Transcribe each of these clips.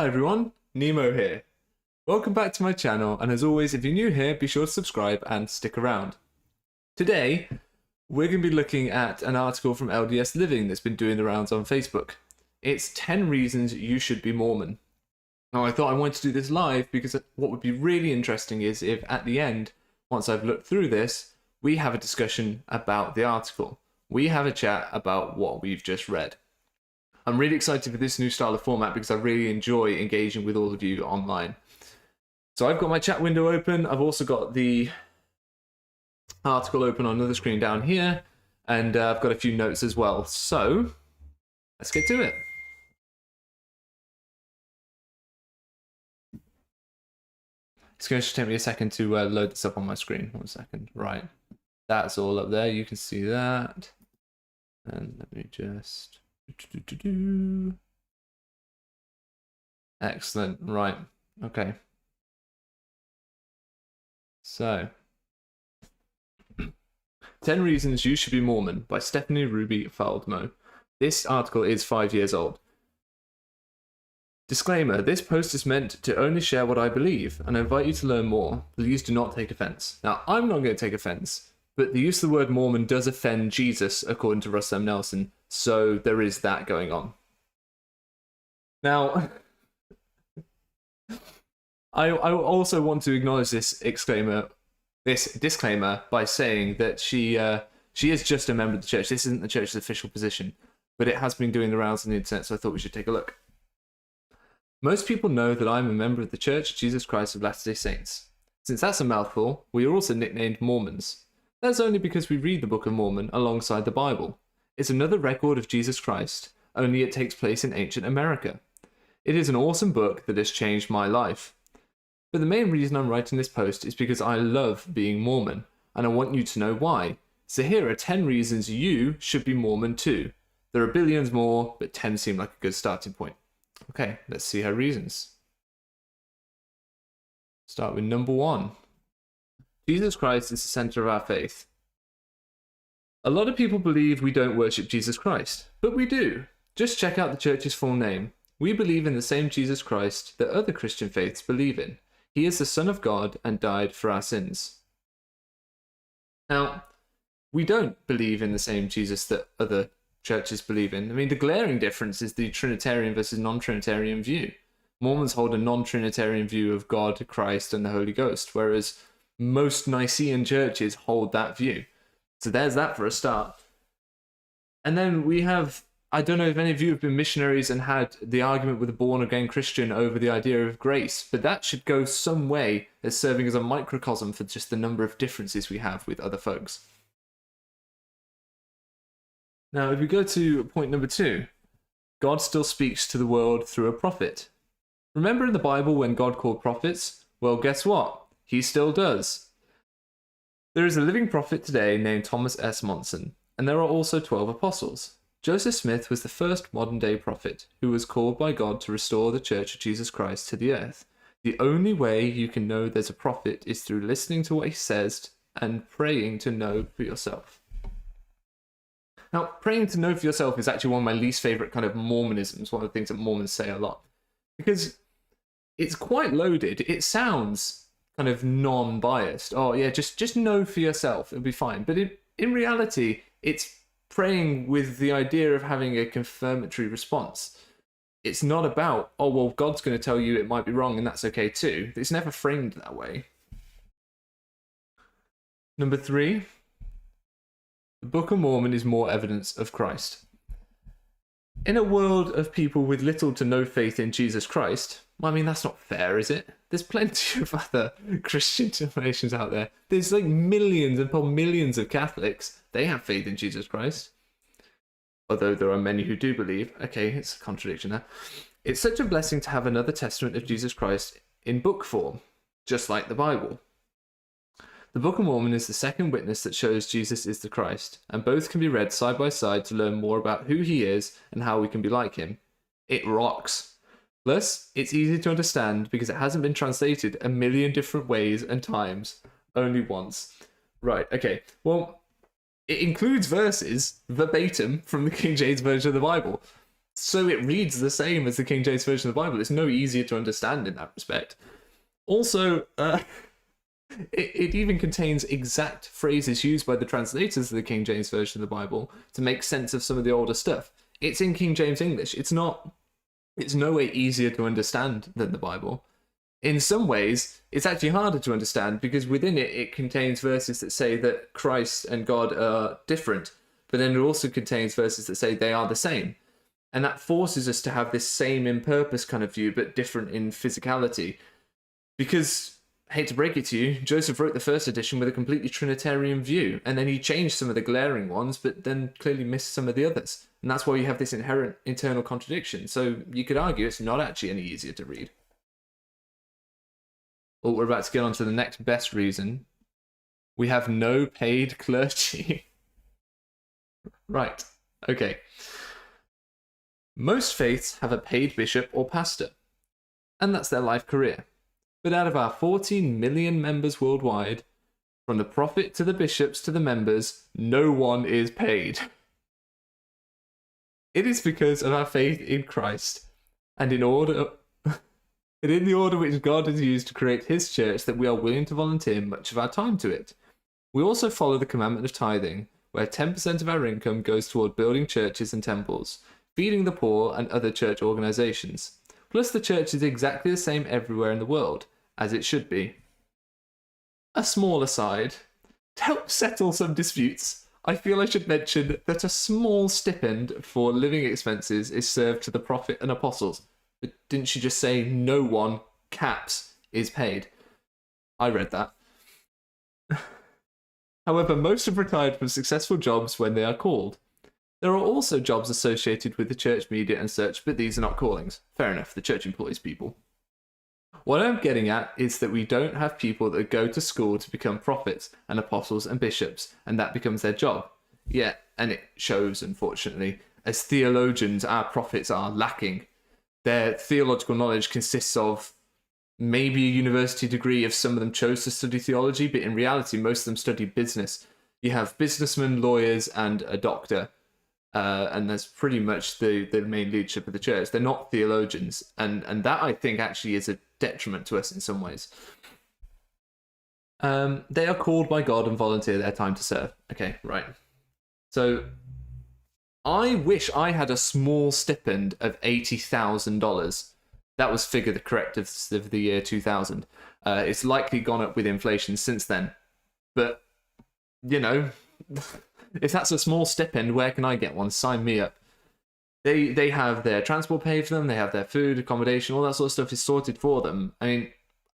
Hi everyone, Nemo here. Welcome back to my channel, and as always, if you're new here, be sure to subscribe and stick around. Today, we're going to be looking at an article from LDS Living that's been doing the rounds on Facebook. It's 10 reasons you should be Mormon. Now, I thought I wanted to do this live because what would be really interesting is if at the end, once I've looked through this, we have a discussion about the article. We have a chat about what we've just read. I'm really excited for this new style of format because I really enjoy engaging with all of you online. So I've got my chat window open. I've also got the article open on another screen down here, and I've got a few notes as well. So let's get to it. It's going to take me a second to load this up on my screen. 1 second. Right. That's all up there. You can see that. And let me just... Excellent. Right. Okay. So, 10 Reasons You Should Be Mormon by Stephanie Ruby Faldmo. This article is 5 years old. Disclaimer, this post is meant to only share what I believe, and I invite you to learn more. Please do not take offense. Now, I'm not going to take offense, but the use of the word Mormon does offend Jesus, according to Russ M. Nelson, so there is that going on. Now, I also want to acknowledge this disclaimer by saying that she is just a member of the church. This isn't the church's official position, but it has been doing the rounds on the internet, so I thought we should take a look. Most people know that I'm a member of the Church of Jesus Christ of Latter-day Saints. Since that's a mouthful, we are also nicknamed Mormons. That's only because we read the Book of Mormon alongside the Bible. It's another record of Jesus Christ, only it takes place in ancient America. It is an awesome book that has changed my life. But the main reason I'm writing this post is because I love being Mormon, and I want you to know why. So here are 10 reasons you should be Mormon too. There are billions more, but 10 seem like a good starting point. Okay, let's see her reasons. Start with number 1. Jesus Christ is the center of our faith. A lot of people believe we don't worship Jesus Christ, but we do. Just check out the church's full name. We believe in the same Jesus Christ that other Christian faiths believe in. He is the Son of God and died for our sins. Now, we don't believe in the same Jesus that other churches believe in. I mean, the glaring difference is the Trinitarian versus non-Trinitarian view. Mormons hold a non-Trinitarian view of God, Christ, and the Holy Ghost, whereas most Nicene churches hold that view. So there's that for a start. And then we have, I don't know if any of you have been missionaries and had the argument with a born-again Christian over the idea of grace, but that should go some way as serving as a microcosm for just the number of differences we have with other folks. Now, if we go to point number 2, God still speaks to the world through a prophet. Remember in the Bible when God called prophets? Well, guess what? He still does. There is a living prophet today named Thomas S. Monson, and there are also 12 apostles. Joseph Smith was the first modern-day prophet who was called by God to restore the Church of Jesus Christ to the earth. The only way you can know there's a prophet is through listening to what he says and praying to know for yourself. Now, praying to know for yourself is actually one of my least favorite kind of Mormonisms, one of the things that Mormons say a lot, because it's quite loaded. It sounds kind of non-biased. Oh yeah, just know for yourself, it'll be fine. But in reality, it's praying with the idea of having a confirmatory response. It's not about, oh, well, God's going to tell you it might be wrong and that's okay too. It's never framed that way. Number 3. The Book of Mormon is more evidence of Christ. In a world of people with little to no faith in Jesus Christ, well, I mean, that's not fair, is it? There's plenty of other Christian denominations out there. There's like millions upon millions of Catholics. They have faith in Jesus Christ. Although there are many who do believe. Okay, it's a contradiction there. It's such a blessing to have another testament of Jesus Christ in book form, just like the Bible. The Book of Mormon is the second witness that shows Jesus is the Christ, and both can be read side by side to learn more about who he is and how we can be like him. It rocks. Plus, it's easy to understand because it hasn't been translated a million different ways and times, only once. Right, okay. Well, it includes verses verbatim from the King James Version of the Bible. So it reads the same as the King James Version of the Bible. It's no easier to understand in that respect. Also, it even contains exact phrases used by the translators of the King James Version of the Bible to make sense of some of the older stuff. It's in King James English. It's no way easier to understand than the Bible. In some ways, it's actually harder to understand because within it contains verses that say that Christ and God are different, but then it also contains verses that say they are the same. And that forces us to have this same in purpose kind of view, but different in physicality. Because, I hate to break it to you, Joseph wrote the first edition with a completely Trinitarian view, and then he changed some of the glaring ones, but then clearly missed some of the others. And that's why you have this inherent internal contradiction. So you could argue it's not actually any easier to read. Well, we're about to get on to the next best reason. We have no paid clergy. Right, okay. Most faiths have a paid bishop or pastor, and that's their life career. But out of our 14 million members worldwide, from the prophet to the bishops to the members, no one is paid. It is because of our faith in Christ, and in the order which God has used to create his church that we are willing to volunteer much of our time to it. We also follow the commandment of tithing, where 10% of our income goes toward building churches and temples, feeding the poor and other church organizations. Plus, the church is exactly the same everywhere in the world, as it should be. A small aside, to help settle some disputes, I feel I should mention that a small stipend for living expenses is served to the prophet and apostles. But didn't she just say no one, caps, is paid? I read that. However, most have retired from successful jobs when they are called. There are also jobs associated with the church media and such, but these are not callings. Fair enough, the church employs people. What I'm getting at is that we don't have people that go to school to become prophets and apostles and bishops, and that becomes their job. Yeah, and it shows, unfortunately. As theologians, our prophets are lacking. Their theological knowledge consists of maybe a university degree if some of them chose to study theology, but in reality, most of them study business. You have businessmen, lawyers, and a doctor. And that's pretty much the main leadership of the church. They're not theologians. And that, I think, actually is a detriment to us in some ways. They are called by God and volunteer their time to serve. Okay, right. So I wish I had a small stipend of $80,000. That was figure the correct of the year 2000. It's likely gone up with inflation since then. But, you know, if that's a small stipend, where can I get one? Sign me up. They have their transport paid for them. They have their food, accommodation, all that sort of stuff is sorted for them. I mean,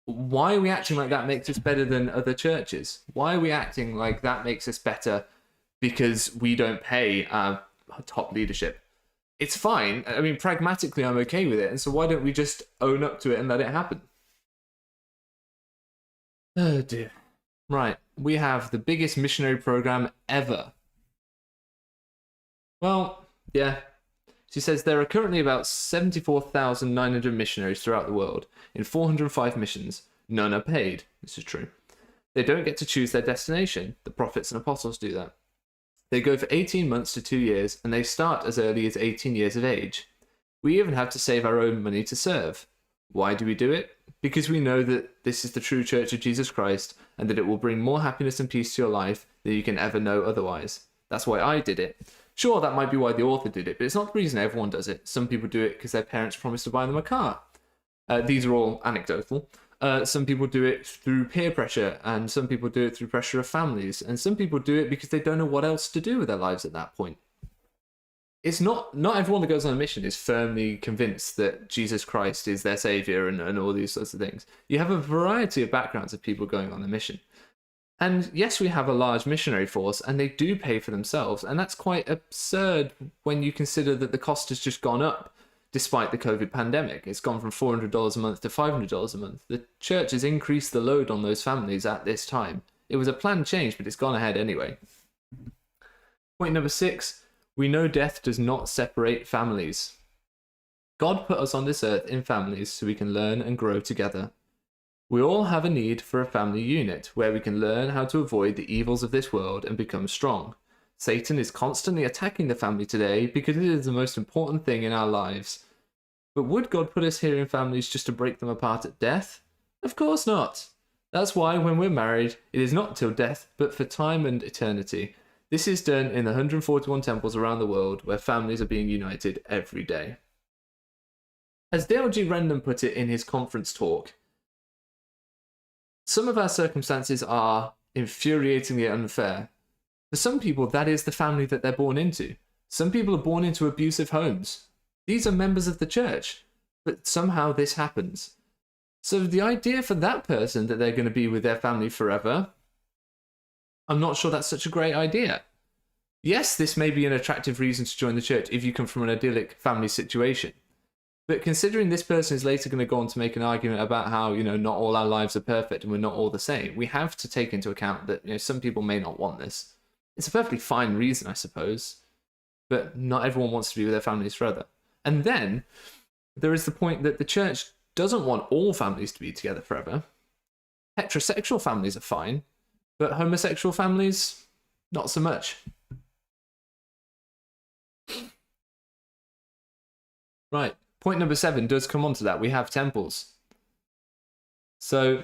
why are we acting like that makes us better than other churches? Why are we acting like that makes us better because we don't pay our top leadership? It's fine. I mean, pragmatically, I'm okay with it. And so why don't we just own up to it and let it happen? Oh, dear. Right. We have the biggest missionary program ever. Well, yeah. She says there are currently about 74,900 missionaries throughout the world in 405 missions. None are paid. This is true. They don't get to choose their destination. The prophets and apostles do that. They go for 18 months to 2 years, and they start as early as 18 years of age. We even have to save our own money to serve. Why do we do it? Because we know that this is the true Church of Jesus Christ, and that it will bring more happiness and peace to your life than you can ever know otherwise. That's why I did it. Sure, that might be why the author did it, but it's not the reason everyone does it. Some people do it because their parents promised to buy them a car. These are all anecdotal. Some people do it through peer pressure, and some people do it through pressure of families, and some people do it because they don't know what else to do with their lives at that point. It's not everyone that goes on a mission is firmly convinced that Jesus Christ is their savior and all these sorts of things. You have a variety of backgrounds of people going on a mission. And yes, we have a large missionary force, and they do pay for themselves, and that's quite absurd when you consider that the cost has just gone up despite the COVID pandemic. It's gone from $400 a month to $500 a month. The church has increased the load on those families at this time. It was a planned change, but it's gone ahead anyway. Point number 6, we know death does not separate families. God put us on this earth in families so we can learn and grow together. We all have a need for a family unit where we can learn how to avoid the evils of this world and become strong. Satan is constantly attacking the family today because it is the most important thing in our lives. But would God put us here in families just to break them apart at death? Of course not. That's why when we're married, it is not till death, but for time and eternity. This is done in the 141 temples around the world where families are being united every day. As Dale G. Rendon put it in his conference talk, some of our circumstances are infuriatingly unfair. For some people, that is the family that they're born into. Some people are born into abusive homes. These are members of the church, but somehow this happens. So the idea for that person that they're going to be with their family forever, I'm not sure that's such a great idea. Yes, this may be an attractive reason to join the church if you come from an idyllic family situation. But considering this person is later going to go on to make an argument about how, not all our lives are perfect and we're not all the same, we have to take into account that, some people may not want this. It's a perfectly fine reason, I suppose, but not everyone wants to be with their families forever. And then there is the point that the church doesn't want all families to be together forever. Heterosexual families are fine, but homosexual families, not so much. Right. Point number 7 does come on to that. We have temples. So,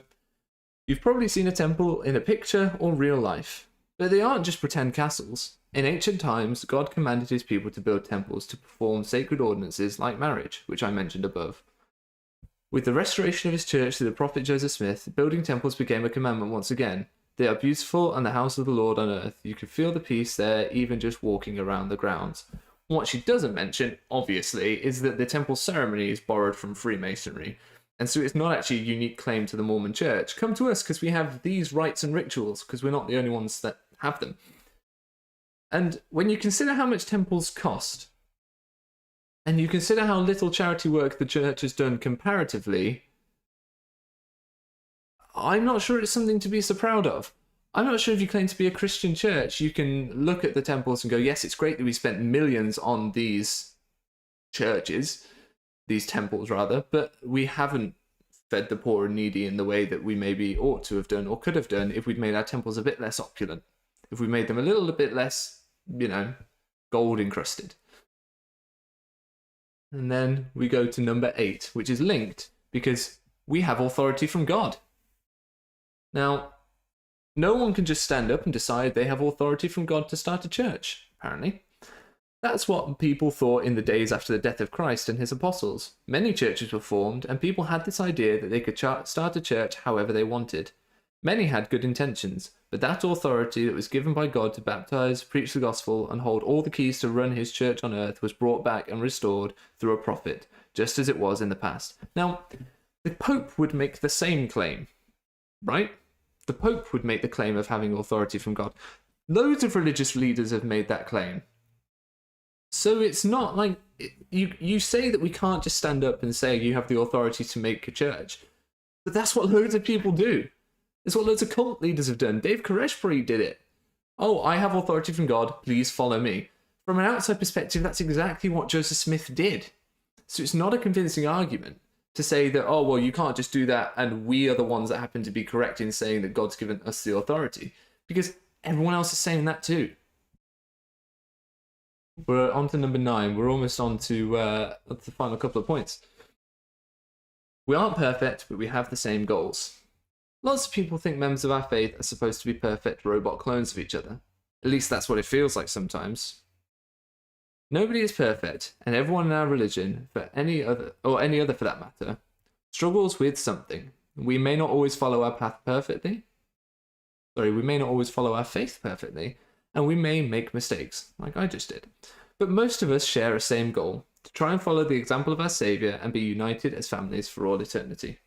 you've probably seen a temple in a picture or real life, but they aren't just pretend castles. In ancient times, God commanded his people to build temples to perform sacred ordinances like marriage, which I mentioned above. With the restoration of his church through the prophet Joseph Smith, building temples became a commandment once again. They are beautiful and the house of the Lord on earth. You can feel the peace there even just walking around the grounds. What she doesn't mention, obviously, is that the temple ceremony is borrowed from Freemasonry, and so it's not actually a unique claim to the Mormon church. Come to us because we have these rites and rituals, because we're not the only ones that have them. And when you consider how much temples cost, and you consider how little charity work the church has done comparatively, I'm not sure it's something to be so proud of. I'm not sure if you claim to be a Christian church, you can look at the temples and go, yes, it's great that we spent millions on these churches, these temples rather, but we haven't fed the poor and needy in the way that we maybe ought to have done or could have done if we'd made our temples a bit less opulent, if we made them a little bit less, gold encrusted. And then we go to number 8, which is linked because we have authority from God. Now, no one can just stand up and decide they have authority from God to start a church, apparently. That's what people thought in the days after the death of Christ and his apostles. Many churches were formed, and people had this idea that they could start a church however they wanted. Many had good intentions, but that authority that was given by God to baptize, preach the gospel, and hold all the keys to run his church on earth was brought back and restored through a prophet, just as it was in the past. Now, the Pope would make the same claim, right? The Pope would make the claim of having authority from God. Loads of religious leaders have made that claim. So it's not like you say that we can't just stand up and say you have the authority to make a church. But that's what loads of people do. It's what loads of cult leaders have done. Dave Koreshpuri did it. Oh, I have authority from God, please follow me. From an outside perspective, that's exactly what Joseph Smith did. So it's not a convincing argument to say that, oh, well, you can't just do that and we are the ones that happen to be correct in saying that God's given us the authority. Because everyone else is saying that too. We're on to number 9. We're almost on to the final couple of points. We aren't perfect, but we have the same goals. Lots of people think members of our faith are supposed to be perfect robot clones of each other. At least that's what it feels like sometimes. Nobody is perfect, and everyone in our religion, for any other for that matter, struggles with something. We may not always follow our path perfectly. We may not always follow our faith perfectly, and we may make mistakes, like I just did. But most of us share a same goal, to try and follow the example of our Saviour and be united as families for all eternity.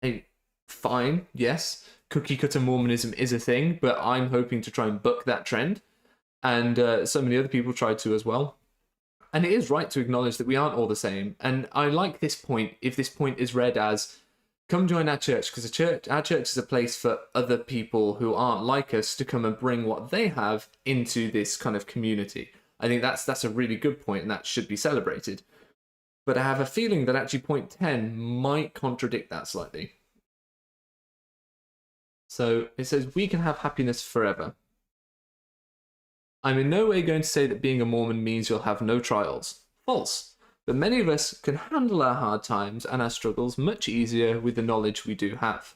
Hey, fine, yes, cookie-cutter Mormonism is a thing, but I'm hoping to try and buck that trend. And so many other people tried to as well. And it is right to acknowledge that we aren't all the same. And I like this point if this point is read as, come join our church, because our church is a place for other people who aren't like us to come and bring what they have into this kind of community. I think that's a really good point, and that should be celebrated. But I have a feeling that actually point 10 might contradict that slightly. So it says, we can have happiness forever. I'm in no way going to say that being a Mormon means you'll have no trials. False. But many of us can handle our hard times and our struggles much easier with the knowledge we do have.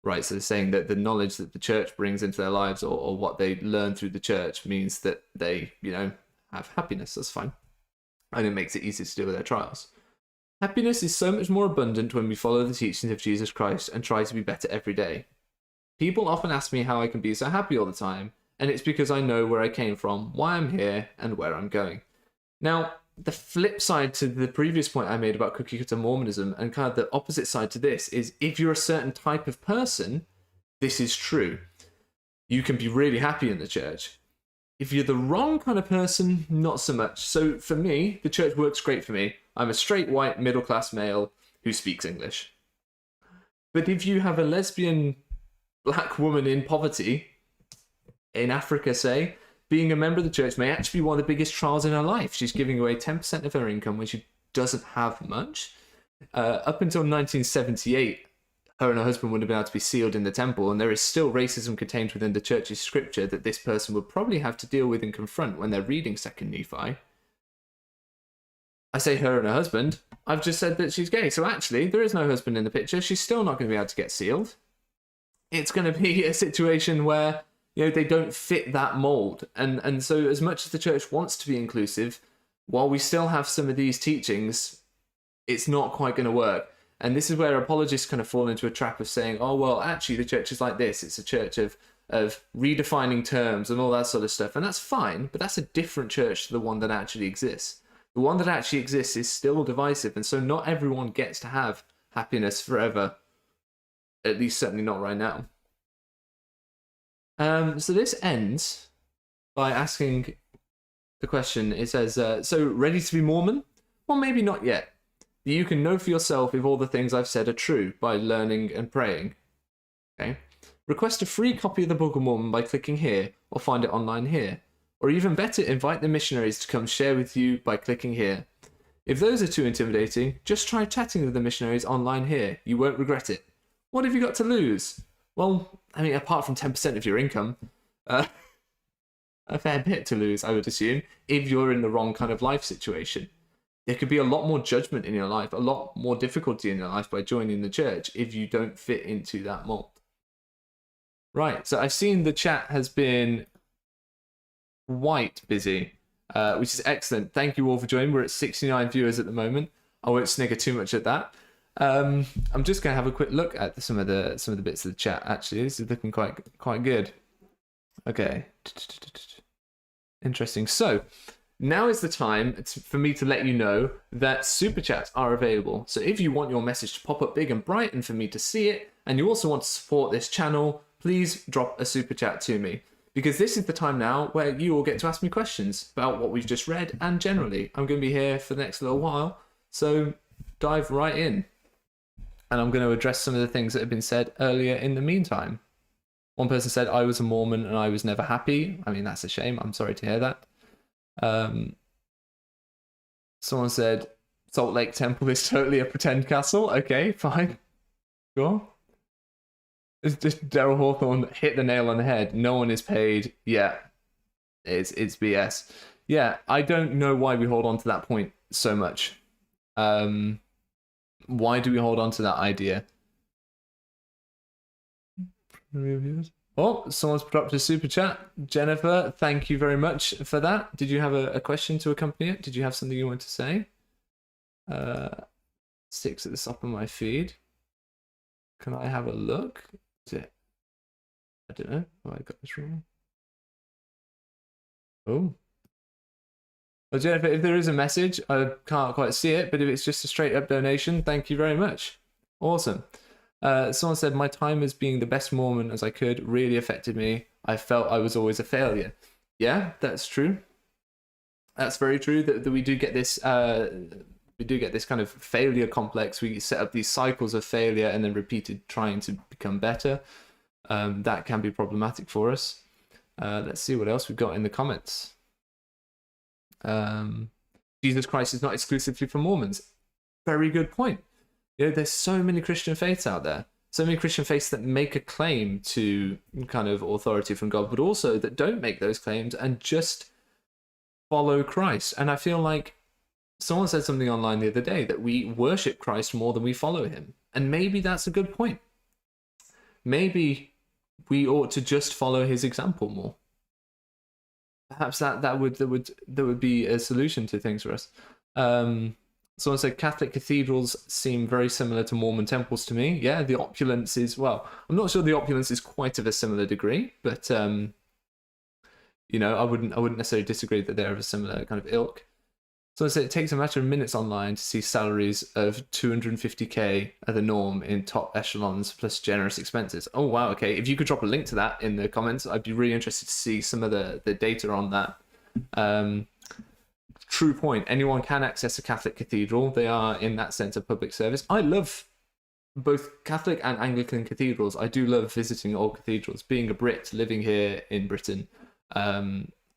Right, so they're saying that the knowledge that the church brings into their lives, or what they learn through the church, means that they, have happiness. That's fine. And it makes it easier to deal with their trials. Happiness is so much more abundant when we follow the teachings of Jesus Christ and try to be better every day. People often ask me how I can be so happy all the time, and it's because I know where I came from, why I'm here, and where I'm going. Now, the flip side to the previous point I made about cookie cutter Mormonism, and kind of the opposite side to this, is if you're a certain type of person, this is true. You can be really happy in the church. If you're the wrong kind of person, not so much. So for me, the church works great for me. I'm a straight, white, middle-class male who speaks English. But if you have a lesbian black woman in poverty, in Africa, say, being a member of the church may actually be one of the biggest trials in her life. She's giving away 10% of her income when she doesn't have much. Up until 1978, her and her husband would have been able to be sealed in the temple, and there is still racism contained within the church's scripture that this person would probably have to deal with and confront when they're reading 2nd Nephi. I say her and her husband. I've just said that she's gay, so actually there is no husband in the picture. She's still not going to be able to get sealed. It's going to be a situation where they don't fit that mold. And so as much as the church wants to be inclusive, while we still have some of these teachings, it's not quite going to work. And this is where apologists kind of fall into a trap of saying, oh, well, actually, the church is like this. It's a church of redefining terms and all that sort of stuff. And that's fine, but that's a different church to the one that actually exists. The one that actually exists is still divisive. And so not everyone gets to have happiness forever. At least certainly not right now. So this ends by asking the question. It says, so ready to be Mormon? Well, maybe not yet. You can know for yourself if all the things I've said are true by learning and praying. Okay. Request a free copy of the Book of Mormon by clicking here, or find it online here. Or even better, invite the missionaries to come share with you by clicking here. If those are too intimidating, just try chatting with the missionaries online here. You won't regret it. What have you got to lose? Well, I mean, apart from 10% of your income, a fair bit to lose, I would assume, if you're in the wrong kind of life situation. There could be a lot more judgment in your life, a lot more difficulty in your life by joining the church if you don't fit into that mold. Right, so I've seen the chat has been quite busy, which is excellent. Thank you all for joining. We're at 69 viewers at the moment. I won't snigger too much at that. I'm just going to have a quick look at some of the bits of the chat. Actually, this is looking quite good. Okay, interesting. So now is the time for me to let you know that super chats are available. So if you want your message to pop up big and bright and for me to see it, and you also want to support this channel, please drop a super chat to me. Because this is the time now where you all get to ask me questions about what we've just read, and generally. I'm going to be here for the next little while, so dive right in. And I'm going to address some of the things that have been said earlier in the meantime. One person said, I was a Mormon and I was never happy. I mean, that's a shame. I'm sorry to hear that. Someone said Salt Lake Temple is totally a pretend castle. Okay, fine. Sure. It's just Daryl Hawthorne hit the nail on the head. No one is paid. Yeah. It's BS. Yeah, I don't know why we hold on to that point so much. Why do we hold on to that idea? Oh, someone's put up to super chat. Jennifer, thank you very much for that. Did you have a question to accompany it? Did you have something you want to say? 6 at the top of my feed. Can I have a look? Is it? I don't know. Oh, I got this wrong. Oh. Well, Jennifer, if there is a message, I can't quite see it, but if it's just a straight up donation, thank you very much. Awesome. Someone said, my time as being the best Mormon as I could really affected me. I felt I was always a failure. Yeah, that's true. That's very true that we do get this kind of failure complex. We set up these cycles of failure and then repeated trying to become better. That can be problematic for us. Let's see what else we've got in the comments. Jesus Christ is not exclusively for Mormons. Very good point. There's so many Christian faiths out there. so many Christian faiths that make a claim to kind of authority from God, but also that don't make those claims and just follow Christ. And I feel like someone said something online the other day that we worship Christ more than we follow him. And maybe that's a good point. Maybe we ought to just follow his example more. Perhaps that would be a solution to things for us. Someone said Catholic cathedrals seem very similar to Mormon temples to me. Yeah, the opulence is, well, I'm not sure the opulence is quite of a similar degree, but you know, I wouldn't necessarily disagree that they're of a similar kind of ilk. So it takes a matter of minutes online to see salaries of 250k are the norm in top echelons plus generous expenses. Oh, wow. Okay. If you could drop a link to that in the comments, I'd be really interested to see some of the data on that. True point. Anyone can access a Catholic cathedral. They are, in that sense, a public service. I love both Catholic and Anglican cathedrals. I do love visiting old cathedrals. Being a Brit, living here in Britain,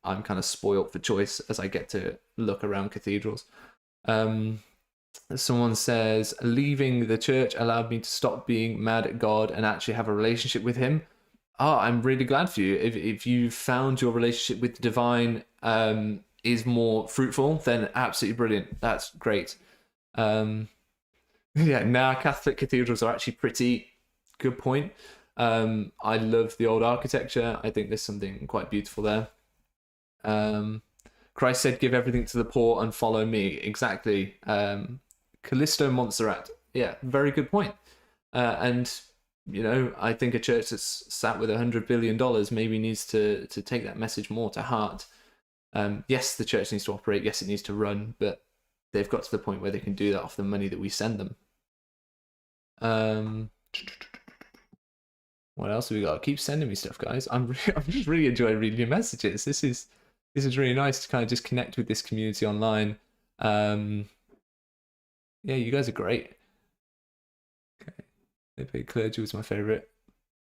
I'm kind of spoilt for choice as I get to look around cathedrals. Someone says, leaving the church allowed me to stop being mad at God and actually have a relationship with him. Oh, I'm really glad for you. If you found your relationship with the divine is more fruitful, then absolutely brilliant. That's great. Yeah, now Catholic cathedrals are actually pretty good point. I love the old architecture. I think there's something quite beautiful there. Christ said, give everything to the poor and follow me. Exactly. Callisto Montserrat. Yeah, very good point. And, you know, I think a church that's sat with $100 billion maybe needs to take that message more to heart. Yes, the church needs to operate. Yes, it needs to run, but they've got to the point where they can do that off the money that we send them. What else have we got? Keep sending me stuff, guys. I'm just really enjoying reading your messages. This is really nice to kind of just connect with this community online. Yeah, you guys are great. Okay, Clergy was my favorite.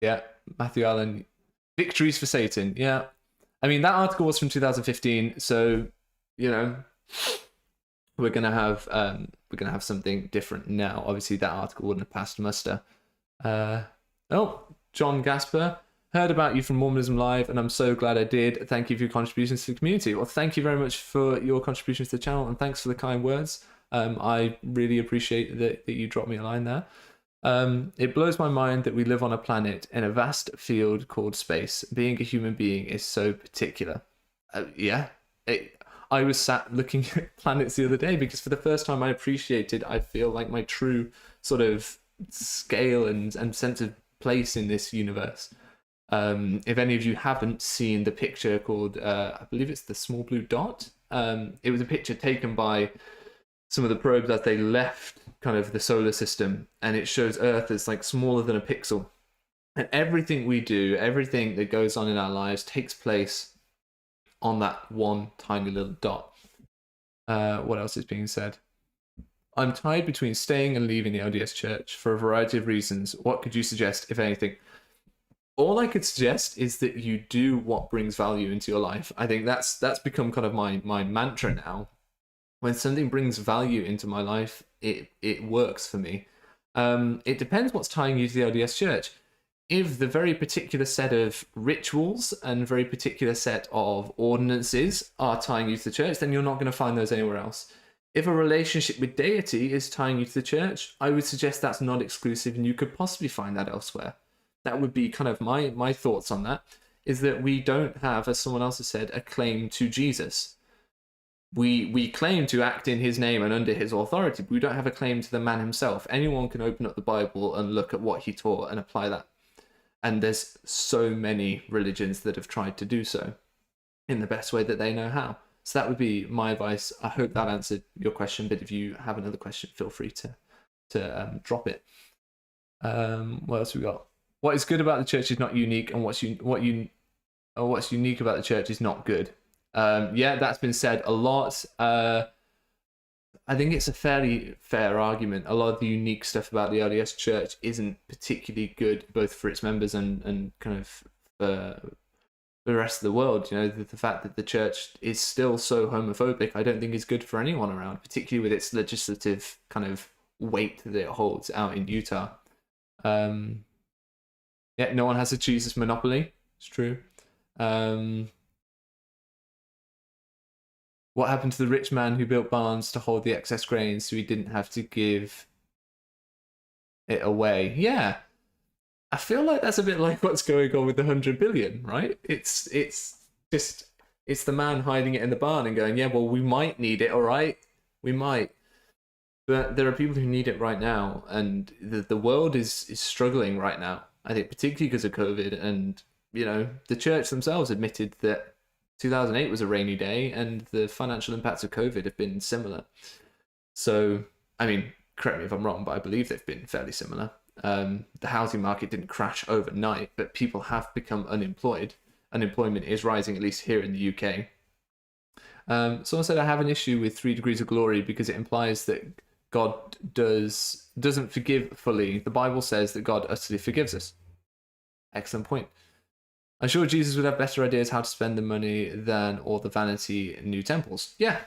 Yeah, Matthew Allen, victories for Satan. Yeah, I mean that article was from 2015, so you know we're gonna have something different now. Obviously, that article wouldn't have passed muster. Oh, John Gasper. Heard about you from Mormonism Live, and I'm so glad I did. Thank you for your contributions to the community. Well, thank you very much for your contributions to the channel, and thanks for the kind words. I really appreciate that you dropped me a line there. It blows my mind that we live on a planet in a vast field called space. Being a human being is so particular. I was sat looking at planets the other day because for the first time I appreciated, I feel like my true sort of scale and sense of place in this universe. If any of you haven't seen the picture called, I believe it's the small blue dot. It was a picture taken by some of the probes as they left kind of the solar system, and it shows Earth as like smaller than a pixel. And everything we do, everything that goes on in our lives takes place on that one tiny little dot. What else is being said? I'm tied between staying and leaving the LDS Church for a variety of reasons. What could you suggest, if anything? All I could suggest is that you do what brings value into your life. I think that's become kind of my mantra now. When something brings value into my life, it works for me. It depends what's tying you to the LDS Church. If the very particular set of rituals and very particular set of ordinances are tying you to the church, then you're not going to find those anywhere else. If a relationship with deity is tying you to the church, I would suggest that's not exclusive and you could possibly find that elsewhere. That would be kind of my thoughts on that, is that we don't have, as someone else has said, a claim to Jesus. We claim to act in his name and under his authority, but we don't have a claim to the man himself. Anyone can open up the Bible and look at what he taught and apply that. And there's so many religions that have tried to do so in the best way that they know how. So that would be my advice. I hope that answered your question, but if you have another question, feel free to drop it. What else we got? What is good about the church is not unique, and what's unique about the church is not good. Yeah, that's been said a lot. I think it's a fairly fair argument. A lot of the unique stuff about the LDS Church isn't particularly good, both for its members and kind of the rest of the world. You know, the fact that the church is still so homophobic, I don't think is good for anyone around, particularly with its legislative kind of weight that it holds out in Utah. Yeah, no one has a Jesus monopoly. It's true. What happened to the rich man who built barns to hold the excess grain so he didn't have to give it away? Yeah, I feel like that's a bit like what's going on with the 100 billion, right? It's just it's the man hiding it in the barn and going, yeah, well, we might need it, all right, we might. But there are people who need it right now, and the world is struggling right now. I think particularly because of COVID, and the church themselves admitted that 2008 was a rainy day, and the financial impacts of COVID have been similar. So, I mean, correct me if I'm wrong, but I believe they've been fairly similar. The housing market didn't crash overnight, but people have become unemployed. Unemployment is rising, at least here in the UK. Someone said I have an issue with 3 degrees of glory because it implies that God doesn't forgive fully. The Bible says that God utterly forgives us. Excellent point. I'm sure Jesus would have better ideas how to spend the money than all the vanity new temples. Yeah.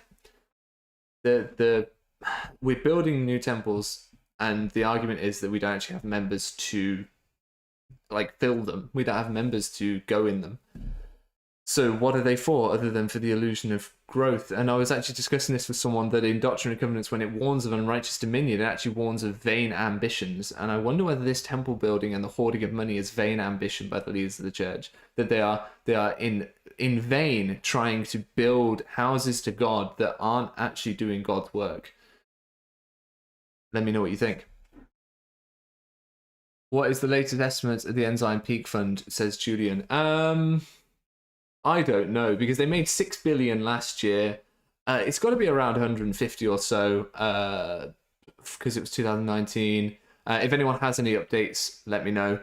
We're building new temples, and the argument is that we don't actually have members to fill them. We don't have members to go in them. So what are they for other than for the illusion of growth? And I was actually discussing this with someone that in Doctrine and Covenants, when it warns of unrighteous dominion, it actually warns of vain ambitions. And I wonder whether this temple building and the hoarding of money is vain ambition by the leaders of the church. That they are in vain trying to build houses to God that aren't actually doing God's work. Let me know what you think. What is the latest estimate of the Enzyme Peak Fund, says Julian? I don't know, because they made 6 billion last year. It's got to be around 150 or so, because it was 2019. If anyone has any updates, let me know.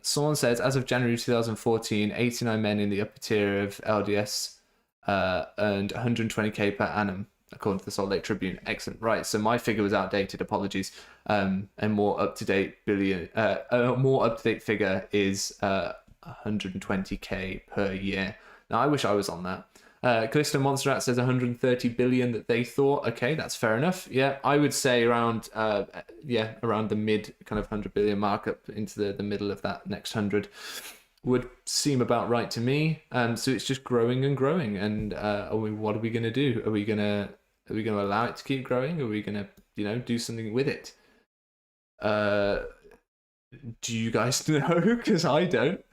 Someone says, as of January 2014, 89 men in the upper tier of LDS earned 120k per annum, according to the Salt Lake Tribune. Excellent. Right, so my figure was outdated. Apologies. A more up-to-date figure is 120k per year. Now, I wish I was on that. Callisto Monstrat says 130 billion that they thought. Okay, that's fair enough. Yeah, I would say around the mid kind of 100 billion mark up into the middle of that next 100 would seem about right to me. So it's just growing and growing. And what are we going to do? Are we going to allow it to keep growing? Are we going to do something with it? Do you guys know? Because I don't.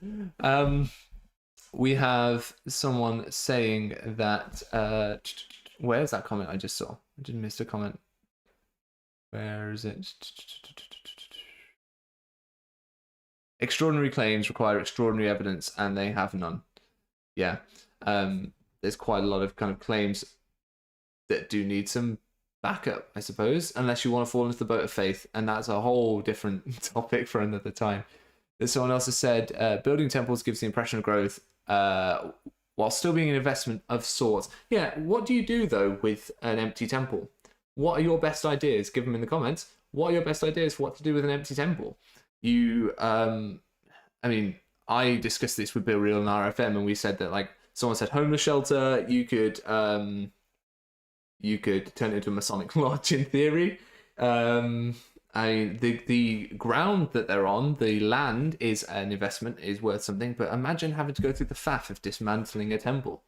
We have someone saying that. Where's that comment I just saw? I just missed a comment. Where is it? Extraordinary claims require extraordinary evidence, and they have none. Yeah. There's quite a lot of kind of claims that do need some backup, I suppose, unless you want to fall into the boat of faith, and that's a whole different topic for another time. Someone else has said, building temples gives the impression of growth while still being an investment of sorts. Yeah, what do you do, though, with an empty temple? What are your best ideas? Give them in the comments. What are your best ideas for what to do with an empty temple? I discussed this with Bill Reel and RFM, and we said that, someone said homeless shelter, you could turn it into a Masonic lodge in theory. The ground that they're on, the land is an investment, is worth something. But imagine having to go through the faff of dismantling a temple.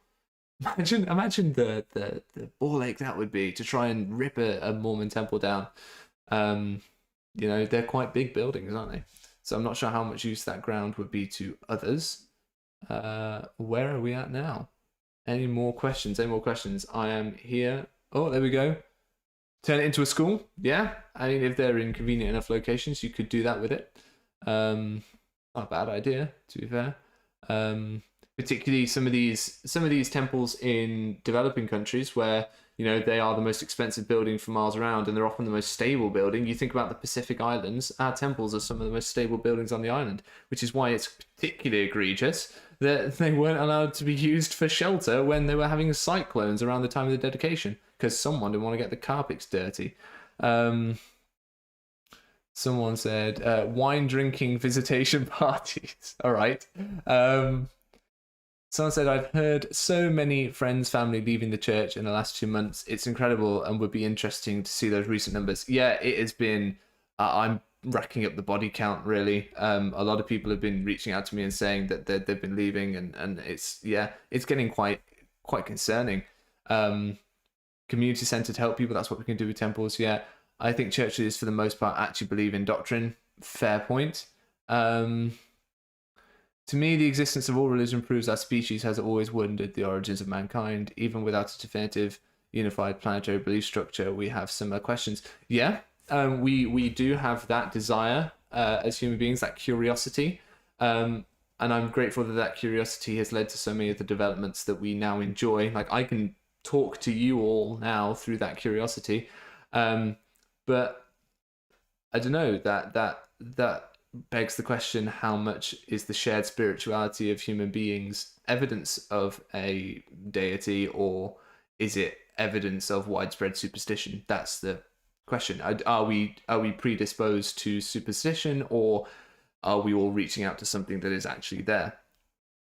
Imagine the ball ache that would be to try and rip a Mormon temple down. They're quite big buildings, aren't they? So I'm not sure how much use that ground would be to others. Where are we at now? Any more questions? I am here. Oh, there we go. Turn it into a school. Yeah. If they're in convenient enough locations, you could do that with it. Not a bad idea, to be fair. Particularly some of these temples in developing countries where, they are the most expensive building for miles around, and they're often the most stable building. You think about the Pacific Islands, our temples are some of the most stable buildings on the island, which is why it's particularly egregious that they weren't allowed to be used for shelter when they were having cyclones around the time of the dedication, because someone didn't want to get the carpets dirty. Someone said, wine drinking visitation parties. All right. Someone said, I've heard so many friends, family leaving the church in the last 2 months. It's incredible and would be interesting to see those recent numbers. Yeah, it has been. I'm racking up the body count, really. A lot of people have been reaching out to me and saying that they've been leaving, and it's getting quite concerning. Community centered help people, that's what we can do with temples. I think churches for the most part actually believe in doctrine. Fair point. To me, the existence of all religion proves our species has always wondered the origins of mankind. Even without a definitive, unified planetary belief structure, we have similar questions. We do have that desire as human beings, that curiosity. And I'm grateful that curiosity has led to so many of the developments that we now enjoy. Like, I can talk to you all now through that curiosity. But I don't know, that begs the question, how much is the shared spirituality of human beings evidence of a deity, or is it evidence of widespread superstition? That's the question. Are we predisposed to superstition, or are we all reaching out to something that is actually there?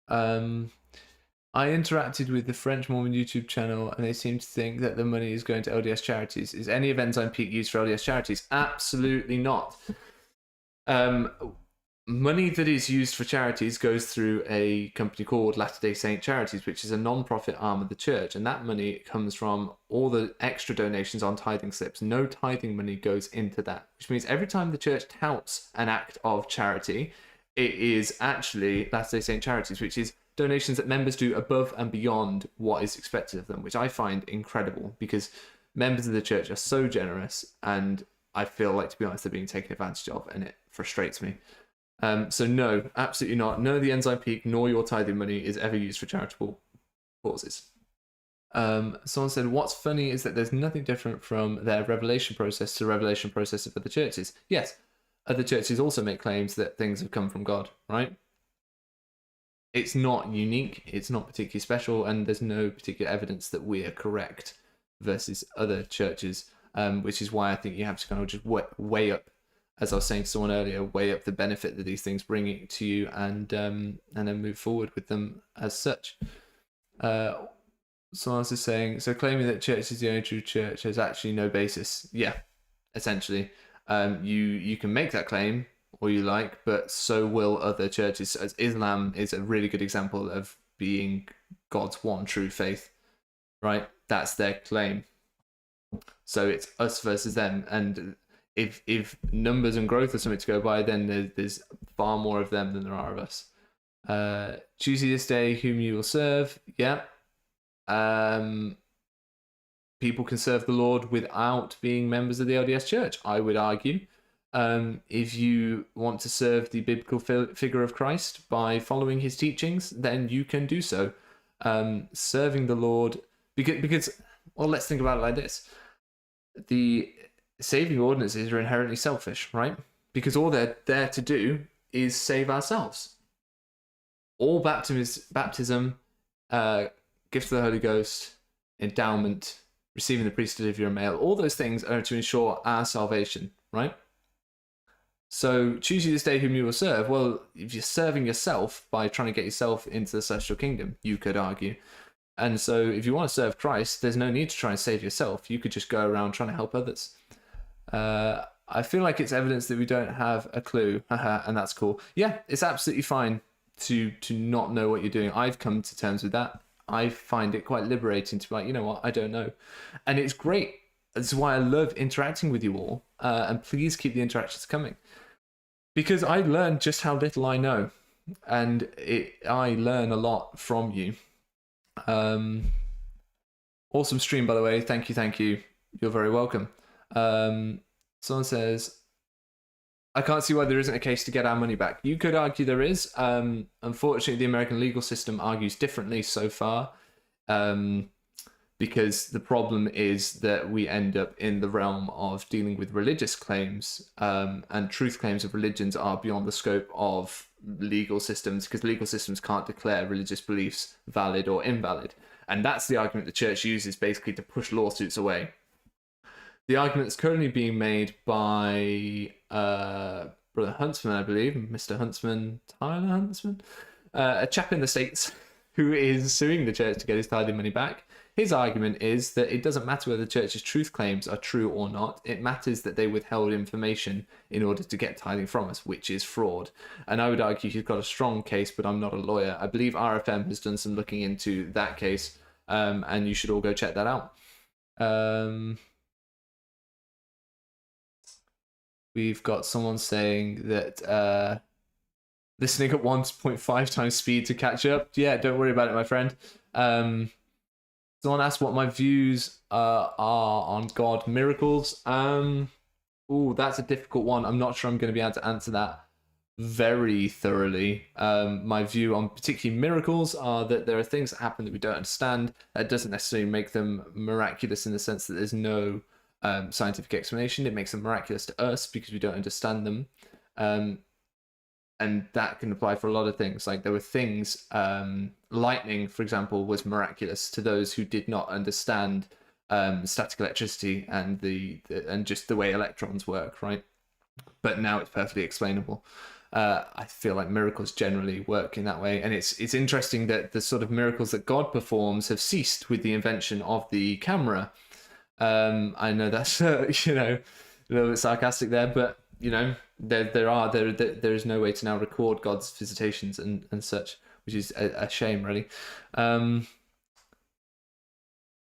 I interacted with the French Mormon YouTube channel, and they seem to think that the money is going to LDS charities. Is any of Enzyme Peak used for LDS charities? Absolutely not. Money that is used for charities goes through a company called Latter-day Saint Charities, which is a non-profit arm of the church, and that money comes from all the extra donations on tithing slips. No tithing money goes into that, which means every time the church touts an act of charity, it is actually Latter-day Saint Charities, which is donations that members do above and beyond what is expected of them, which I find incredible, because members of the church are so generous, and I feel like, to be honest, they're being taken advantage of, and it frustrates me. So no, absolutely not. None of the Enzyme Peak nor your tithing money is ever used for charitable causes. Someone said, what's funny is that there's nothing different from their revelation process to the revelation process of other churches. Yes, other churches also make claims that things have come from God, right? It's not unique, it's not particularly special, and there's no particular evidence that we are correct versus other churches, which is why I think you have to kind of just weigh up, as I was saying to someone earlier, weigh up the benefit that these things bring to you, and then move forward with them as such. Someone else is saying, so claiming that church is the only true church has actually no basis. Yeah, essentially. You can make that claim all you like, but so will other churches. As Islam is a really good example of being God's one true faith, right? That's their claim. So it's us versus them, and if numbers and growth are something to go by, then there's far more of them than there are of us. Choose this day whom you will serve. Yeah. People can serve the Lord without being members of the LDS Church, I would argue. If you want to serve the biblical figure of Christ by following his teachings, then you can do so. Serving the Lord, because well, let's think about it like this. The saving ordinances are inherently selfish, right? Because all they're there to do is save ourselves. All baptism, gift of the Holy Ghost, endowment, receiving the priesthood if you're a male, all those things are to ensure our salvation, right? So choose you this day whom you will serve. Well, if you're serving yourself by trying to get yourself into the celestial kingdom, you could argue. And so if you want to serve Christ, there's no need to try and save yourself. You could just go around trying to help others. I feel like it's evidence that we don't have a clue, and that's cool. Yeah, it's absolutely fine to not know what you're doing. I've come to terms with that. I find it quite liberating to be like, you know what, I don't know. And it's great. That's why I love interacting with you all. And please keep the interactions coming. Because I learn just how little I know. And I learn a lot from you. Awesome stream, by the way. Thank you. You're very welcome. Someone says, I can't see why there isn't a case to get our money back. You could argue there is. Unfortunately, the American legal system argues differently so far, because the problem is that we end up in the realm of dealing with religious claims, and truth claims of religions are beyond the scope of legal systems, because legal systems can't declare religious beliefs valid or invalid. And that's the argument the church uses basically to push lawsuits away. The argument that's currently being made by Brother Huntsman, I believe, Mr. Huntsman, Tyler Huntsman, a chap in the States who is suing the church to get his tithing money back, His argument is that it doesn't matter whether the church's truth claims are true or not. It matters that they withheld information in order to get tithing from us, which is fraud. And I would argue he's got a strong case, but I'm not a lawyer. I believe RFM has done some looking into that case, and you should all go check that out. We've got someone saying that listening at 1.5 times speed to catch up. Yeah, don't worry about it, my friend. Someone asked what my views are on God miracles. That's a difficult one. I'm not sure I'm going to be able to answer that very thoroughly. My view on particularly miracles are that there are things that happen that we don't understand. That doesn't necessarily make them miraculous in the sense that there's no scientific explanation. It makes them miraculous to us because we don't understand them. And that can apply for a lot of things. Like there were things, lightning, for example, was miraculous to those who did not understand static electricity and and just the way electrons work, right? But now it's perfectly explainable. I feel like miracles generally work in that way, and it's interesting that the sort of miracles that God performs have ceased with the invention of the camera. I know that's a little bit sarcastic there, but there is no way to now record God's visitations and such, which is a shame, really.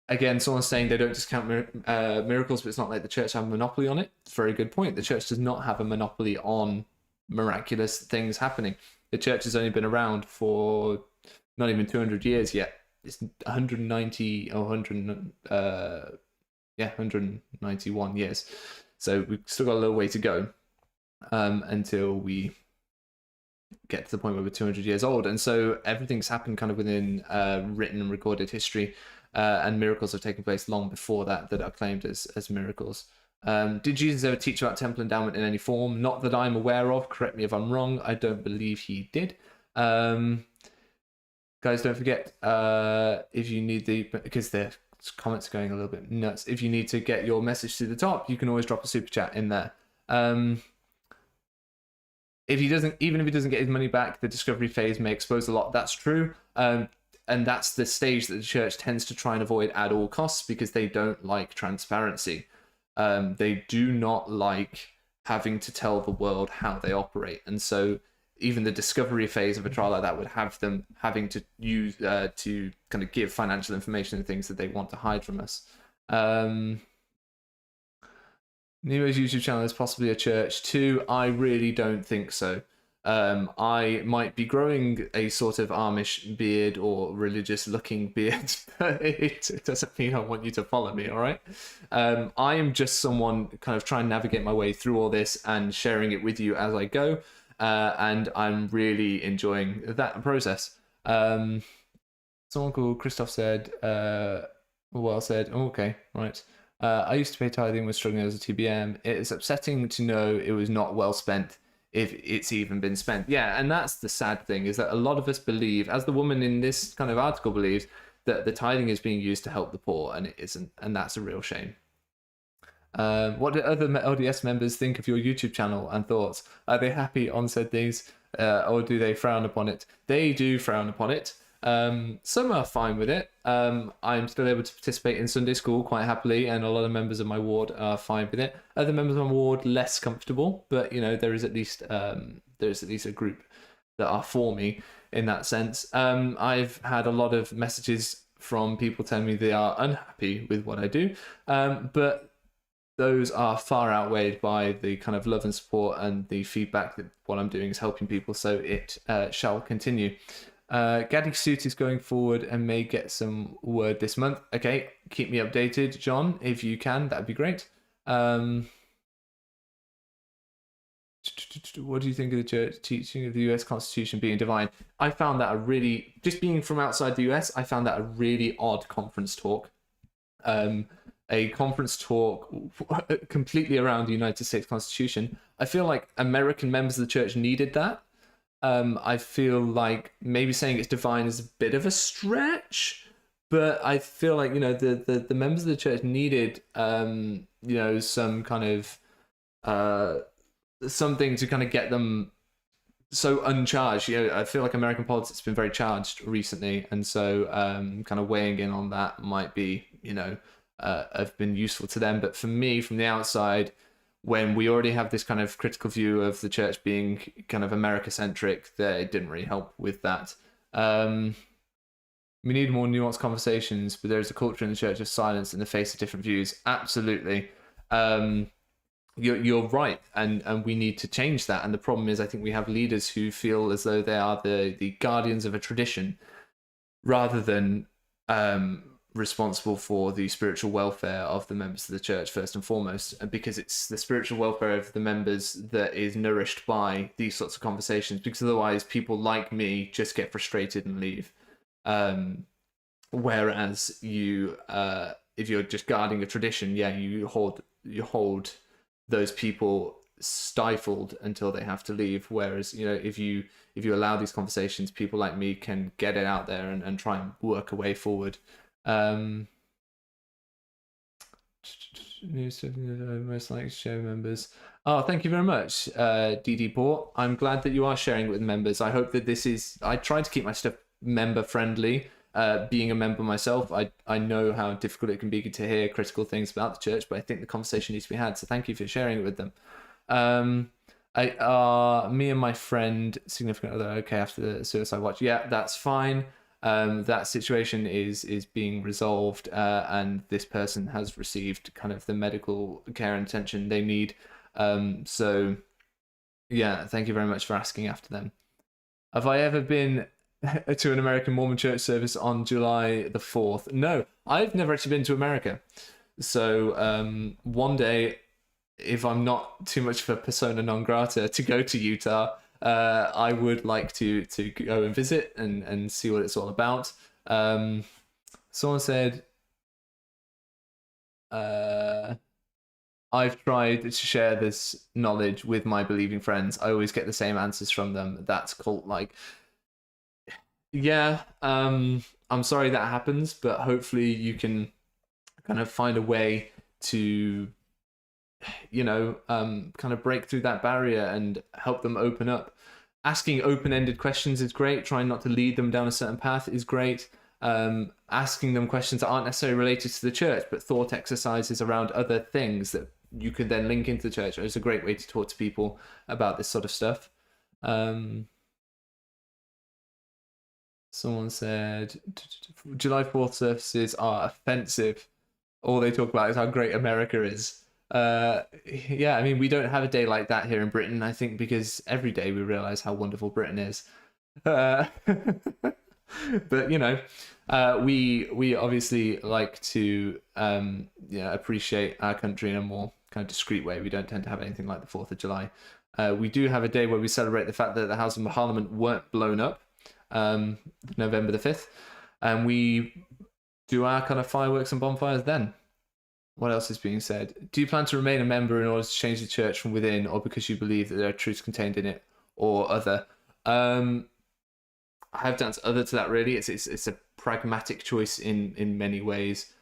Again, someone's saying they don't discount miracles, but it's not like the church have a monopoly on it. It's a very good point. The church does not have a monopoly on miraculous things happening. The church has only been around for not even 200 years yet. It's 190 or 191 years. So we've still got a little way to go until we get to the point where we're 200 years old. And so everything's happened kind of within written and recorded history, and miracles have taken place long before that are claimed as miracles. Did Jesus ever teach about temple endowment in any form? Not that I'm aware of. Correct me if I'm wrong. I don't believe he did. Guys, don't forget, if you need because the comments are going a little bit nuts. If you need to get your message to the top, you can always drop a super chat in there. Even if he doesn't get his money back, the discovery phase may expose a lot. That's true. And that's the stage that the church tends to try and avoid at all costs because they don't like transparency. They do not like having to tell the world how they operate. And so even the discovery phase of a trial like that would have them having to use to kind of give financial information and things that they want to hide from us. Nero's YouTube channel is possibly a church too. I really don't think so. I might be growing a sort of Amish beard or religious looking beard, but it doesn't mean I want you to follow me, all right? I am just someone kind of trying to navigate my way through all this and sharing it with you as I go. And I'm really enjoying that process. Someone called Christoph said, oh, okay, right. I used to pay tithing, was struggling as a TBM. It's upsetting to know it was not well spent, if it's even been spent. Yeah, and that's the sad thing, is that a lot of us believe, as the woman in this kind of article believes, that the tithing is being used to help the poor, and it isn't, and that's a real shame. What do other LDS members think of your YouTube channel and thoughts? Are they happy on said things, or do they frown upon it? They do frown upon it. Some are fine with it. I'm still able to participate in Sunday school quite happily, and a lot of members of my ward are fine with it. Other members of my ward less comfortable, but there is at least a group that are for me in that sense. I've had a lot of messages from people telling me they are unhappy with what I do, but those are far outweighed by the kind of love and support and the feedback that what I'm doing is helping people, so it shall continue. Gaddy Suit is going forward and may get some word this month. Okay, keep me updated, John, if you can. That'd be great. What do you think of the church teaching of the US Constitution being divine? I found that just being from outside the US, I found that a really odd conference talk. A conference talk completely around the United States Constitution. I feel like American members of the church needed that. I feel like maybe saying it's divine is a bit of a stretch, but I feel like the members of the church needed some kind of something to kind of get them so uncharged. I feel like American politics has been very charged recently, and so kind of weighing in on that might be, have been useful to them. But for me, from the outside, when we already have this kind of critical view of the church being kind of America-centric, that it didn't really help with that. We need more nuanced conversations, but there's a culture in the church of silence in the face of different views. Absolutely. You're right, and we need to change that. And the problem is, I think we have leaders who feel as though they are the guardians of a tradition rather than responsible for the spiritual welfare of the members of the church first and foremost, and because it's the spiritual welfare of the members that is nourished by these sorts of conversations, because otherwise people like me just get frustrated and leave. Whereas you if you're just guarding a tradition, you hold those people stifled until they have to leave. Whereas, if you allow these conversations, people like me can get it out there and try and work a way forward. Most likely show members. Oh, thank you very much, DD Port. I'm glad that you are sharing it with members. I hope that I try to keep my stuff member friendly. Being a member myself, I know how difficult it can be to hear critical things about the church, but I think the conversation needs to be had. So thank you for sharing it with them. Me and my friend, significant other, okay after the suicide watch. Yeah, that's fine. That situation is being resolved, and this person has received kind of the medical care and attention they need. So yeah, thank you very much for asking after them. Have I ever been to an American Mormon church service on July the 4th? No, I've never actually been to America. So one day, if I'm not too much of a persona non grata to go to Utah, I would like to go and visit and see what it's all about. Someone said, I've tried to share this knowledge with my believing friends. I always get the same answers from them. That's cult-like. Yeah, I'm sorry that happens, but hopefully you can kind of find a way to, kind of break through that barrier and help them open up. Asking open-ended questions is great. Trying not to lead them down a certain path is great. Asking them questions that aren't necessarily related to the church, but thought exercises around other things that you can then link into the church is a great way to talk to people about this sort of stuff. Someone said, July 4th services are offensive. All they talk about is how great America is. Yeah, I mean, we don't have a day like that here in Britain, I think, because every day we realize how wonderful Britain is. But, we obviously like to appreciate our country in a more kind of discreet way. We don't tend to have anything like the 4th of July. We do have a day where we celebrate the fact that the House of Parliament weren't blown up. November the 5th, and we do our kind of fireworks and bonfires then. What else is being said? Do you plan to remain a member in order to change the church from within, or because you believe that there are truths contained in it, or other? I have to answer other to that, really. It's a pragmatic choice in many ways.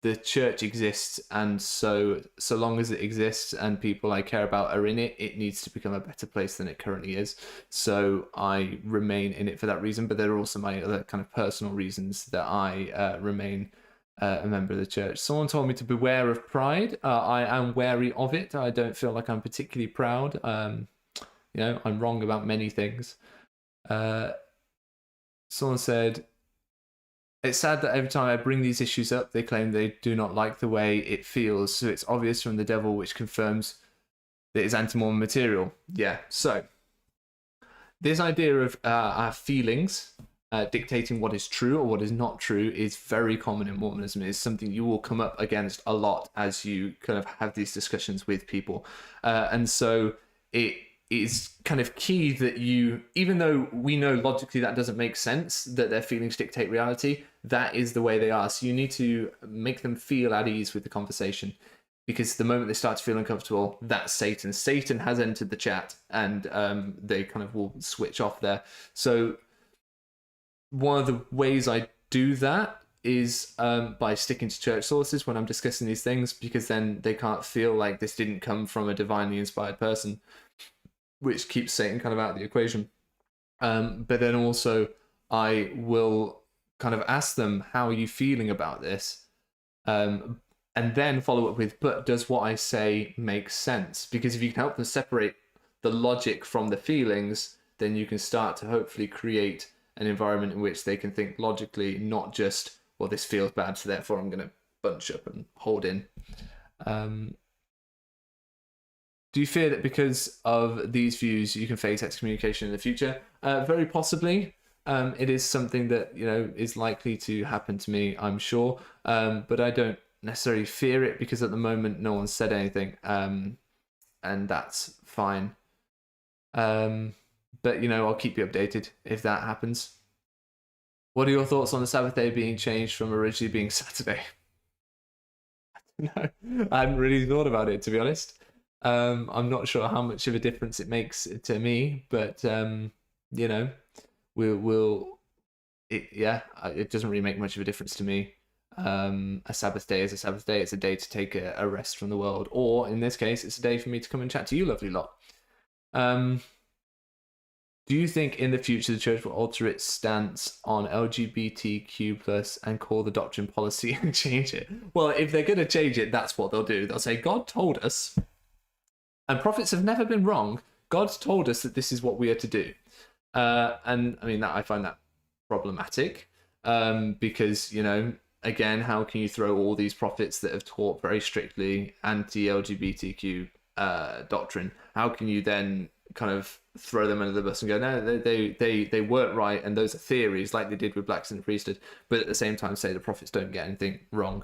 The church exists, and so long as it exists and people I care about are in it, it needs to become a better place than it currently is. So I remain in it for that reason, but there are also my other kind of personal reasons that I remain a member of the church. Someone told me to beware of pride. I am wary of it. I don't feel like I'm particularly proud. I'm wrong about many things. Someone said, it's sad that every time I bring these issues up, they claim they do not like the way it feels, so it's obvious from the devil, which confirms that it's anti-Mormon material. Yeah, so this idea of our feelings dictating what is true or what is not true is very common in Mormonism. It's something you will come up against a lot as you kind of have these discussions with people. And so it is kind of key that you, even though we know logically that doesn't make sense, that their feelings dictate reality, that is the way they are. So you need to make them feel at ease with the conversation, because the moment they start to feel uncomfortable, that's Satan. Satan has entered the chat, and they kind of will switch off there. So one of the ways I do that is by sticking to church sources when I'm discussing these things, because then they can't feel like this didn't come from a divinely inspired person. which keeps Satan kind of out of the equation. But then also I will kind of ask them, how are you feeling about this? And then follow up with, but does what I say make sense? Because if you can help them separate the logic from the feelings, then you can start to hopefully create an environment in which they can think logically, not just, well, this feels bad, so therefore I'm going to bunch up and hold in. Do you fear that because of these views you can face excommunication in the future? Very possibly. It is something that, you know, is likely to happen to me, I'm sure. But I don't necessarily fear it because at the moment no one's said anything. And that's fine. But, you know, I'll keep you updated if that happens. What are your thoughts on the Sabbath day being changed from originally being Saturday? No, I hadn't really thought about it, to be honest. I'm not sure how much of a difference it makes to me, but you know, it doesn't really make much of a difference to me. A Sabbath day is a Sabbath day. It's a day to take a rest from the world, or in this case, it's a day for me to come and chat to you, lovely lot. Do you think in the future the church will alter its stance on LGBTQ plus and call the doctrine policy and change it? Well, if they're going to change it, that's what they'll do. They'll say, God told us, and prophets have never been wrong. God told us that this is what we are to do. And I mean, I find that problematic because, you know, again, how can you throw all these prophets that have taught very strictly anti-LGBTQ doctrine? How can you then kind of throw them under the bus and go, no, they weren't right, and those are theories, like they did with blacks in the priesthood, but at the same time say the prophets don't get anything wrong?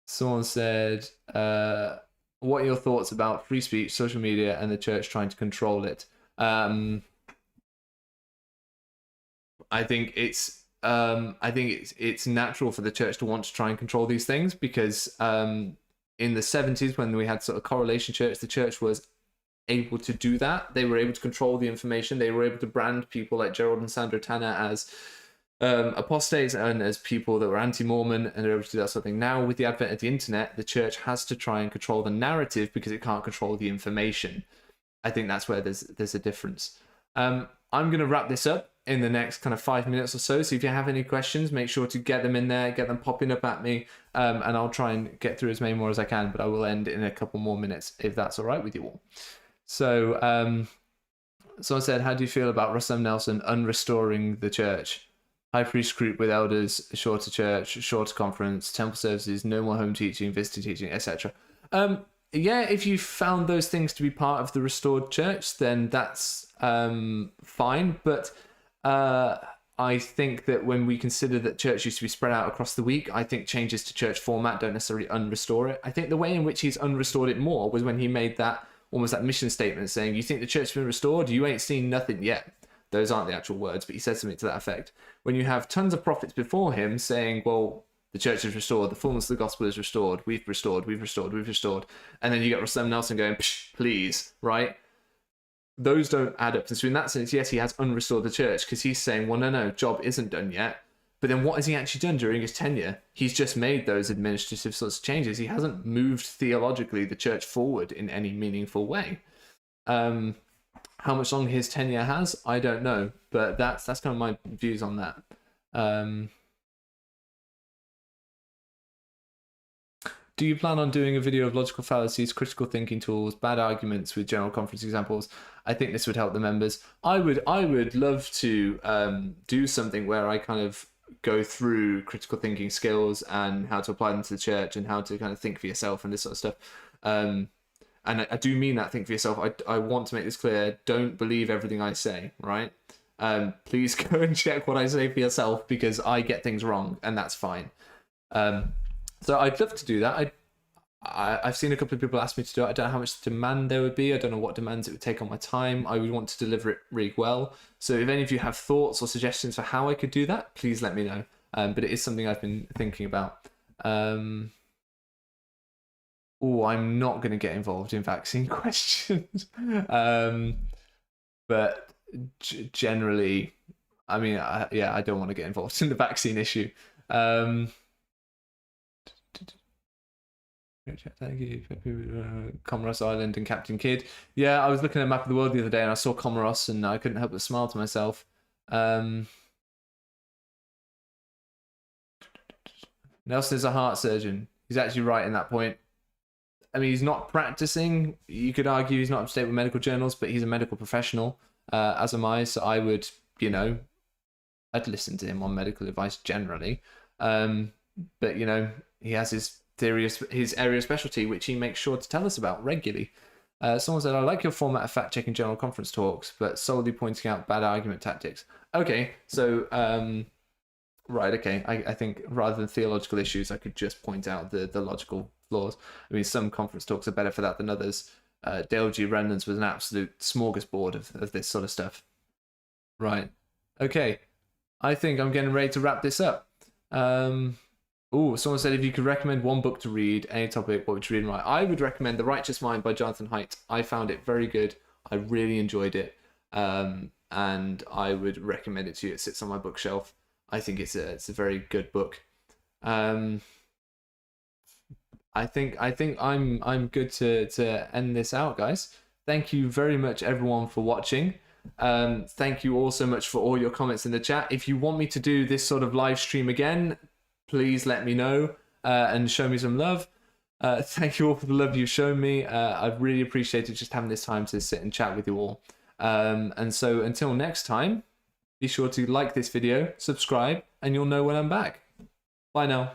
Someone said, what are your thoughts about free speech, social media, and the church trying to control it? I think it's natural for the church to want to try and control these things because in the 70s, when we had sort of correlation church, the church was able to do that. They were able to control the information. They were able to brand people like Gerald and Sandra Tanner as apostates and as people that were anti-Mormon, and they're able to do that sort of thing. Now, with the advent of the internet, the church has to try and control the narrative because it can't control the information. I think that's where there's a difference. I'm going to wrap this up in the next kind of 5 minutes or so. So if you have any questions, make sure to get them in there, get them popping up at me, and I'll try and get through as many more as I can, but I will end in a couple more minutes if that's all right with you all. So someone said, how do you feel about Russell M. Nelson unrestoring the church? High priest group with elders, shorter church, shorter conference, temple services, no more home teaching, visitor teaching, etc. Yeah, if you found those things to be part of the restored church, then that's fine. But I think that when we consider that church used to be spread out across the week, I think changes to church format don't necessarily unrestore it. I think the way in which he's unrestored it more was when he made that almost that mission statement saying, you think the church's been restored? You ain't seen nothing yet. Those aren't the actual words, but he said something to that effect. When you have tons of prophets before him saying, well, the church is restored, the fullness of the gospel is restored, we've restored, and then you get Russell M. Nelson going, please, right? Those don't add up. And so in that sense, yes, he has unrestored the church because he's saying, well, no, job isn't done yet. But then what has he actually done during his tenure? He's just made those administrative sorts of changes. He hasn't moved theologically the church forward in any meaningful way. How much longer his tenure has, I don't know. But that's kind of my views on that. Do you plan on doing a video of logical fallacies, critical thinking tools, bad arguments with general conference examples? I think this would help the members. I would love to do something where I kind of go through critical thinking skills and how to apply them to the church and how to kind of think for yourself and this sort of stuff. And I do mean that, think for yourself. I want to make this clear. Don't believe everything I say, right? Please go and check what I say for yourself because I get things wrong and that's fine. So I'd love to do that. I've seen a couple of people ask me to do it. I don't know how much demand there would be. I don't know what demands it would take on my time. I would want to deliver it really well. So if any of you have thoughts or suggestions for how I could do that, please let me know. But it is something I've been thinking about. I'm not going to get involved in vaccine questions. But generally, I mean, I don't want to get involved in the vaccine issue. Great chat, thank you. Comoros Island and Captain Kidd. Yeah, I was looking at a map of the world the other day and I saw Comoros and I couldn't help but smile to myself. Nelson is a heart surgeon. He's actually right in that point. I mean, he's not practicing. You could argue he's not up to date with medical journals, but he's a medical professional, as am I. So I would, I'd listen to him on medical advice generally. But, he has his his area of specialty, which he makes sure to tell us about regularly. Someone said, I like your format of fact-checking general conference talks, but solely pointing out bad argument tactics. Okay, so, right, okay. I think rather than theological issues, I could just point out the logical flaws. I mean, some conference talks are better for that than others. Dale G. Renlands was an absolute smorgasbord of this sort of stuff. Right. Okay. I think I'm getting ready to wrap this up. Someone said if you could recommend one book to read, any topic, what would you read and why? I would recommend The Righteous Mind by Jonathan Haidt. I found it very good. I really enjoyed it. And I would recommend it to you. It sits on my bookshelf. I think it's a very good book. I think I'm good to end this out, guys. Thank you very much, everyone, for watching. Thank you all so much for all your comments in the chat. If you want me to do this sort of live stream again, please let me know and show me some love. Thank you all for the love you've shown me. I've really appreciated just having this time to sit and chat with you all. And so until next time, be sure to like this video, subscribe, and you'll know when I'm back. Bye now.